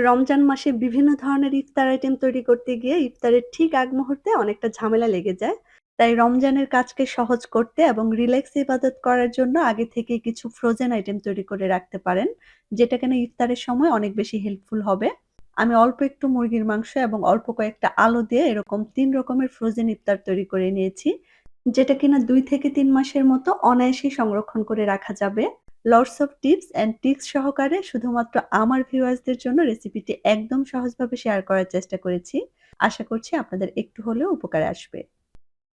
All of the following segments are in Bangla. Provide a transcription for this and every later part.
রমজান মাসে বিভিন্ন ধরনের ইফতার আইটেম তৈরি করতে গিয়ে ইফতারের ঠিক আগ মুহূর্তে অনেকটা ঝামেলা লেগে যায়। তাই রমজানের কাজকে সহজ করতে এবং রিল্যাক্স ইবাদত করার জন্য আগে থেকে কিছু ফ্রোজেন আইটেম তৈরি করে রাখতে পারেন, যেটা কিনা ইফতারের সময় অনেক বেশি হেল্পফুল হবে। আমি অল্প একটু মুরগির মাংস এবং অল্প কয়েকটা আলু দিয়ে এরকম ৩ রকমের ফ্রোজেন ইফতার তৈরি করে নিয়েছি, যেটা কিনা ২ থেকে ৩ মাসের মতো অনায়াসেই সংরক্ষণ করে রাখা যাবে। Lots of tips and tricks সহকারে শুধুমাত্র আমার ভিউয়ার্সদের জন্য রেসিপিটি একদম সহজভাবে শেয়ার করার চেষ্টা করেছি। আশা করছি আপনাদের একটু হলেও উপকারে আসবে।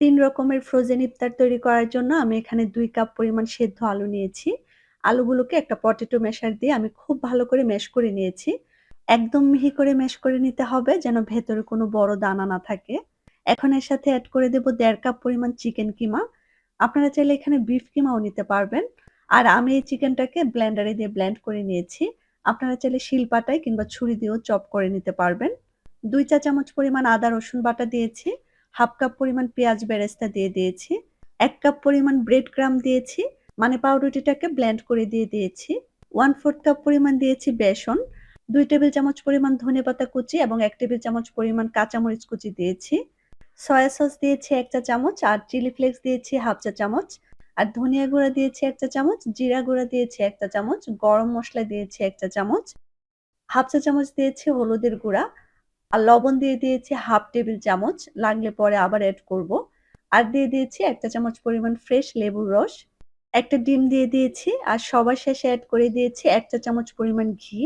৩ রকমের ফ্রোজেন ইফতার তৈরি করার জন্য আমি এখানে ২ কাপ পরিমাণ সেদ্ধ আলু নিয়েছি। আলুগুলোকে একটা পটেটো ম্যাশার দিয়ে আমি খুব ভালো করে ম্যাশ করে নিয়েছি। একদম মিহি করে ম্যাশ করে নিতে হবে যেন ভেতরে কোনো বড় দানা না থাকে। এখন এর সাথে এড করে দেব ১.৫ কাপ পরিমাণ চিকেন কিমা। আপনারা চাইলে এখানে বিফ কিমাও নিতে পারবেন। আর আমি এই চিকেনটাকে ব্লেন্ডারে দিয়ে ব্লেন্ড করে নিয়েছি। আপনারা চাইলে শিলপাটায় কিংবা ছুরি দিয়েও চপ করে নিতে পারবেন। ২ চা চামচ পরিমাণ আদা রসুন বাটা দিয়েছি। ১/২ কাপ পরিমাণ পেঁয়াজ বেরেস্তা দিয়ে দিয়েছি। ১ কাপ পরিমাণ ব্রেড ক্রাম্ব দিয়েছি। মানে পাউরুটিটাকে ব্লেন্ড করে দিয়ে দিয়েছি। 1/৪ কাপ পরিমাণ দিয়েছি বেসন। ২ টেবিল চামচ পরিমাণ ধনেপাতা কুচি এবং ১ টেবিল চামচ পরিমাণ কাঁচামরিচ কুচি দিয়েছি। সয়া সস দিয়েছি ১ চা চামচ আর চিলি ফ্লেক্স দিয়েছি ১/২ চা চামচ। আর ধনিয়া গুঁড়া দিয়েছি ১ চা চামচ, জিরা গুঁড়া দিয়েছি ১ চা চামচ, গরম মসলা দিয়েছি ১ চা চামচ, ১/২ চা চামচ দিয়েছি হলুদের গুঁড়া, আর লবণ দিয়ে দিয়েছি ১/২ টেবিল চামচ, লাগলে পরে আবার এড করব। আর দিয়ে দিয়েছি ১ চা চামচ পরিমাণ ফ্রেশ লেবুর রস। একটা ডিম দিয়ে দিয়েছি আর সবার শেষে এড করে দিয়েছি ১ চা চামচ পরিমাণ ঘি।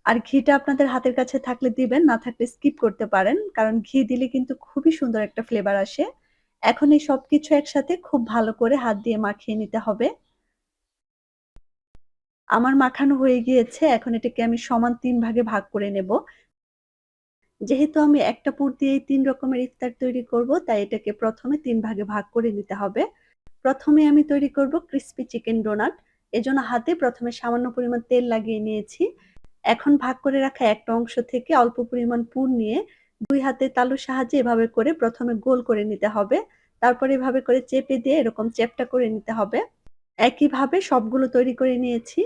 আর ঘিটা আপনাদের হাতের কাছে থাকলে দিবেন, না থাকলে স্কিপ করতে পারেন। কারণ ঘি দিলে কিন্তু খুবই সুন্দর একটা ফ্লেভার আসে। এখন এই সবকিছু একসাথে খুব ভালো করে হাত দিয়ে মাখিয়ে নিতে হবে। আমার মাখানো হয়ে গিয়েছে। এখন এটাকে আমি সমান ৩ ভাগে ভাগ করে নেব। যেহেতু আমি একটা পুর দিয়েই ৩ রকমের ইফতার তৈরি করব, তাই এটাকে ১ম এ ৩ ভাগে ভাগ করে নিতে হবে। ১ম এ আমি তৈরি করব ক্রিসপি চিকেন ডোনাট। এজন্য হাতে ১ম এ সামান্য পরিমাণ তেল লাগিয়ে নিয়েছি। এখন ভাগ করে রাখা একটা অংশ থেকে অল্প পরিমাণ পুর নিয়ে ২ হাতের তালুর সাহায্যে এভাবে করে ১ম এ গোল করে নিতে হবে। তারপর এভাবে করে চেপে দিয়ে এরকম চ্যাপ্টা করে নিতে হবে। একইভাবে সবগুলো তৈরি করে নিয়েছি।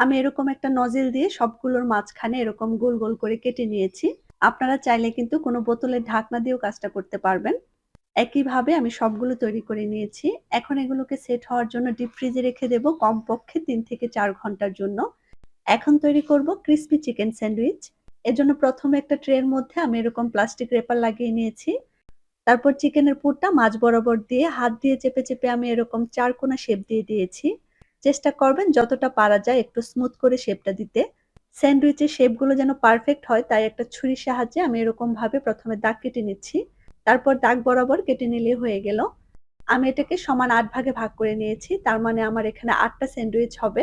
আমি এরকম একটা নজেল দিয়ে সবগুলোর মাঝখানে এরকম গোল, গোল করে কেটে নিয়েছি। আপনারা চাইলে কিন্তু কোনো বোতলের ঢাকনা দিয়েও কাজটা করতে পারবেন। একইভাবে আমি সবগুলো তৈরি করে নিয়েছি। এখন এগুলোকে সেট হওয়ার জন্য ডিপ ফ্রিজে রেখে দেব কমপক্ষে ৩ থেকে ৪ ঘন্টার জন্য। এখন তৈরি করব ক্রিসপি চিকেন স্যান্ডউইচ। এজন্য ১ম এ একটা ট্রের মধ্যে আমি এরকম প্লাস্টিক র‍্যাপার লাগিয়ে নিয়েছি। তারপর চিকেনের পুরটা মাঝ বরাবর দিয়ে হাত দিয়ে চেপে, চেপে আমি এরকম ৪ কোণা শেপ দিয়ে দিয়েছি। চেষ্টা করবেন যতটা পারা যায় একটু স্মুথ করে শেপটা দিতে। স্যান্ডউইচের শেপগুলো যেন পারফেক্ট হয়, তাই একটা ছুরির সাহায্যে আমি এরকমভাবে ১ম এ দাগ কেটে নিচ্ছি। তারপর দাগ বরাবর কেটে নিলেই হয়ে গেল। আমি এটাকে সমান ৮ ভাগে ভাগ করে নিয়েছি। তার মানে আমার এখানে ৮ টা স্যান্ডউইচ হবে।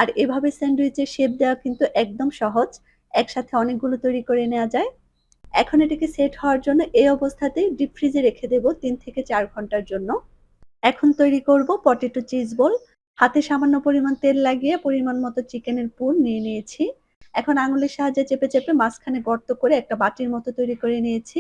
আর এভাবে স্যান্ডউইচের শেপ দেওয়া কিন্তু একদম সহজ। একসাথে অনেকগুলো তৈরি করে নেওয়া যায়। এখন এটাকে সেট হওয়ার জন্য এই অবস্থাতেই ডিপ ফ্রিজে রেখে দেব ৩ থেকে ৪ ঘন্টার জন্য। এখন তৈরি করব পটেটো চিজ বল। হাতে সামান্য পরিমাণ তেল লাগিয়ে পরিমাণ মতো চিকেনের পুর নিয়ে নিয়েছি। এখন আঙুলের সাহায্যে চেপে, চেপে মাঝখানে গর্ত করে একটা বাটির মতো তৈরি করে নিয়েছি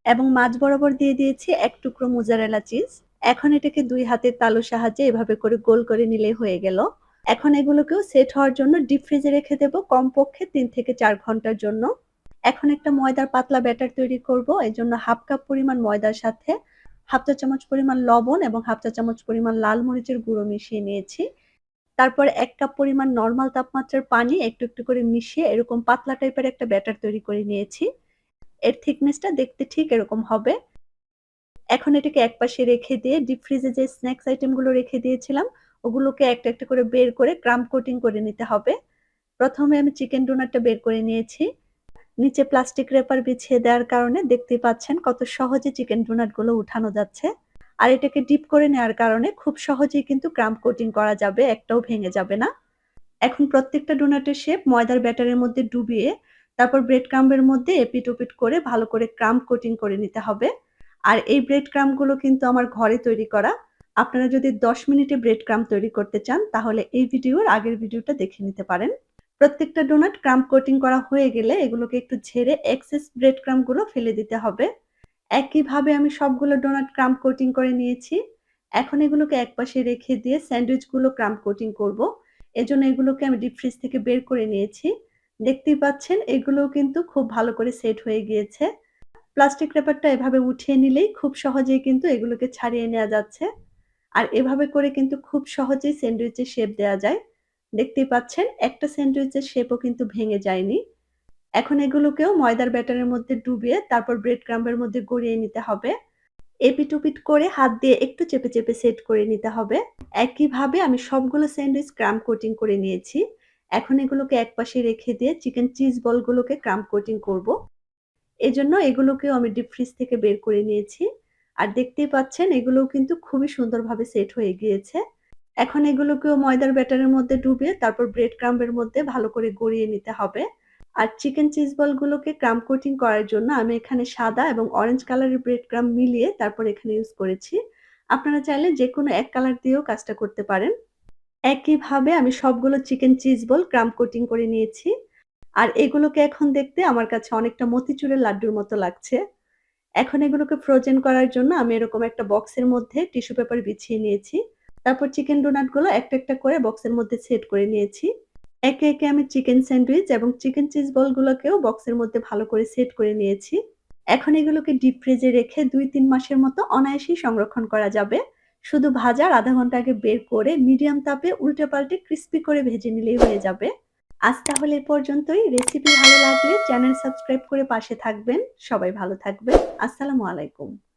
এবং মাঝ বরাবর দিয়ে দিয়েছি ১ টুকরো মোজারেলা চিজ। এখন এটাকে ২ হাতের তালুর সাহায্যে এভাবে করে গোল করে নিলেই হয়ে গেল। এখন এগুলোকেও সেট হওয়ার জন্য ডিপ ফ্রিজে রেখে দেব কমপক্ষে ৩ থেকে ৪ ঘন্টার জন্য। এখন একটা ময়দার পাতলা ব্যাটার তৈরি করব। এজন্য ১/২ কাপ পরিমাণ ময়দার সাথে ১/২ চা চামচ পরিমাণ লবণ এবং ১/২ চা চামচ পরিমাণ লাল মরিচের গুঁড়ো মিশিয়ে নিয়েছি। তারপর ১ কাপ পরিমাণ নরমাল তাপমাত্রার পানি একটু, একটু করে মিশিয়ে এরকম পাতলা টাইপের একটা ব্যাটার তৈরি করে নিয়েছি। এর থিকনেসটা দেখতে ঠিক এরকম হবে। এখন এটাকে একপাশে রেখে দিয়ে ডিপ ফ্রিজে যে স্ন্যাকস আইটেম গুলো রেখে দিয়েছিলাম, ওগুলোকে একটা, একটা করে বের করে ক্রাম্ব কোটিং করে নিতে হবে। ১ম এ আমি চিকেন ডোনাটটা বের করে নিয়েছি। নিচে প্লাস্টিক র‍্যাপার বিছিয়ে দেওয়ার কারণে দেখতেই পাচ্ছেন কত সহজে চিকেন ডোনাট গুলো উঠানো যাচ্ছে। আর এটাকে ডিপ করে নেওয়ার কারণে খুব সহজেই কিন্তু ক্রাম্ব কোটিং করা যাবে, একটাও ভেঙে যাবে না। এখন প্রত্যেকটা ডোনাটের শেপ ময়দার ব্যাটারের মধ্যে ডুবিয়ে তারপর ব্রেড ক্রাম্বের মধ্যে এপিট ওপিট করে ভালো করে ক্রাম্ব কোটিং করে নিতে হবে। আর এই ব্রেড ক্রাম্ব গুলো কিন্তু আমার ঘরে তৈরি করা। আপনারা যদি ১০ মিনিটে ব্রেড ক্রাম্ব তৈরি করতে চান তাহলে এই ভিডিওর আগের ভিডিওটা দেখে নিতে পারেন। প্রত্যেকটা ডোনাট ক্রাম্ব কোটিং করা হয়ে গেলে এগুলোকে একটু ঝেড়ে এক্সেস ব্রেড ক্রাম্ব গুলো ফেলে দিতে হবে। একইভাবে আমি সবগুলো ডোনাট ক্রাম্ব কোটিং করে নিয়েছি। এখন এগুলোকে একপাশে রেখে দিয়ে স্যান্ডউইচ গুলো ক্রাম্ব কোটিং করব। এজন্য এগুলোকে আমি ডিপ ফ্রিজ থেকে বের করে নিয়েছি। দেখতেই পাচ্ছেন এগুলোও কিন্তু খুব ভালো করে সেট হয়ে গিয়েছে। প্লাস্টিক র্যাপারটা এভাবে উঠিয়ে নিলেই খুব সহজেই কিন্তু এগুলোকে ছাড়িয়ে নেয়া যাচ্ছে। আর এভাবে করে কিন্তু খুব সহজেই স্যান্ডউইচের শেপ দেয়া যায়। দেখতেই পাচ্ছেন একটা স্যান্ডউইচের শেপও কিন্তু ভেঙে যায়নি। এখন এগুলোকেও ময়দার ব্যাটারের মধ্যে ডুবিয়ে তারপর ব্রেড ক্রাম্বের মধ্যে গড়িয়ে নিতে হবে। এপিঠ-ওপিঠ করে হাত দিয়ে একটু চেপে, চেপে সেট করে নিতে হবে। একইভাবে আমি সবগুলো স্যান্ডউইচ ক্রাম্ব কোটিং করে নিয়েছি। এখন এগুলোকে একপাশে রেখে দিয়ে চিকেন চিজ বলগুলোকে ক্রাম্ব কোটিং করব। এজন্য এগুলোকেও আমি ডিপ ফ্রিজ থেকে বের করে নিয়েছি। আর দেখতেই পাচ্ছেন এগুলোও কিন্তু খুবই সুন্দরভাবে সেট হয়ে গিয়েছে। এখন এগুলোকেও ময়দার ব্যাটারের মধ্যে ডুবিয়ে তারপর ব্রেড ক্রাম্বের মধ্যে ভালো করে গড়িয়ে নিতে হবে। আর চিকেন চিজ বলগুলোকে ক্রাম্ব কোটিং করার জন্য আমি এখানে সাদা এবং অরেঞ্জ কালারের ব্রেড ক্রাম্ব মিলিয়ে তারপর এখানে ইউজ করেছি। আপনারা চাইলে যেকোনো এক কালার দিয়েও কাজটা করতে পারেন। একইভাবে আমি সবগুলো chicken cheese ball crumb coating করে নিয়েছি। আর এগুলোকে এখন দেখতে আমার কাছে অনেকটা মতিচুরের লাড্ডুর মতো লাগছে। এখন এগুলোকে ফ্রোজেন করার জন্য আমি এরকম একটা বক্সের মধ্যে টিস্যু পেপার বিছিয়ে নিয়েছি। তারপর চিকেন ডোনাটগুলো একটা, একটা করে বক্সের মধ্যে সেট করে নিয়েছি। একে, একে আমি চিকেন স্যান্ডউইচ এবং চিকেন চিজ বলগুলোকেও বক্সের মধ্যে ভালো করে সেট করে নিয়েছি। এখন এগুলোকে ডিপ ফ্রিজে রেখে ২-৩ মাসের মতো অনায়াসেই সংরক্ষণ করা যাবে। শুধু ভাজার ০.৫ ঘন্টা আগে বের করে মিডিয়াম তাপে উল্টে-পাল্টে ক্রিসপি করে ভেজে নিলেই হয়ে যাবে। আজ তাহলে এ পর্যন্তই। রেসিপি ভালো লাগলে চ্যানেল সাবস্ক্রাইব করে পাশে থাকবেন। সবাই ভালো থাকবেন। আসসালামু আলাইকুম।